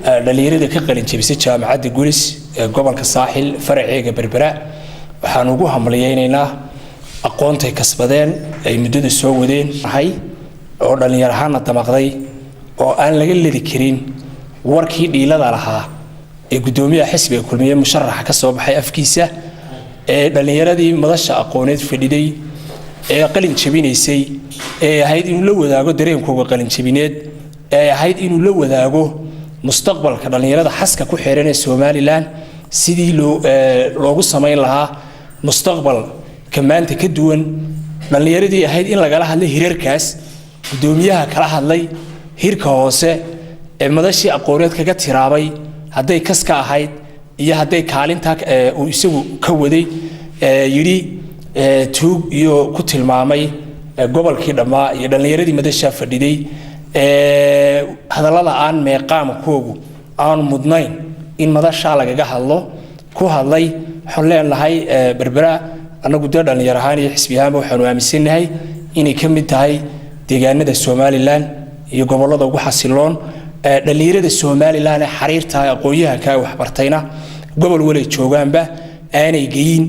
dhalinyarada ka qalin jabisay jaamacadda Guulis ee gobolka Saaxil farciga Berbera waxaan ugu hambalyeeynaa aqoontay kasbadeen ay muddada soo wadeen oo dhalinyarahana damaqday oo aan laga leedi karin warkii dhiilada lahaa ee gudoomiyaha xisbiga kulmiye musharaxa ka soo baxay afkiisa ee dhalinyaradii madasha aqooneed fadhiday ee qalin jabinaysay ee ahayd inuu la wadaago dareenkooda qalin jabineed ee ahayd inuu la wadaago mustaqbalka dhalinyarada xaska ku xeeran ee Soomaaliland sidii loogu sameyn lahaa mustaqbal kamaanta ka duwan dhalinyaradii ahayd in laga hadlo hirarkaas gudoomiyaha kala hadlay hirka hoose ee madashii aqooneed kaga tiraabay haday kaska ahayd iyo haday kaalinta uu isagu ka waday yiri tuug iyo ku tilmaamay gobolkii dhamaa iyo dhalinyaradii madasha fadhiday hadalada aan meeqaamkoogu aan mudnayn in madasha lagaga hadlo ku hadlay xulleen lahay Berbera anagu dhalinyarahaan iyo xisbiyaha waxaanu aaminsanahay inay ka mid tahay deegaanada Soomaaliland iyo gobolada ugu xasiloon dhalinyarada Soomaaliland ee xariirta aqoonyaha ka wax bartayna gobol wali joogaanba aanay geeyin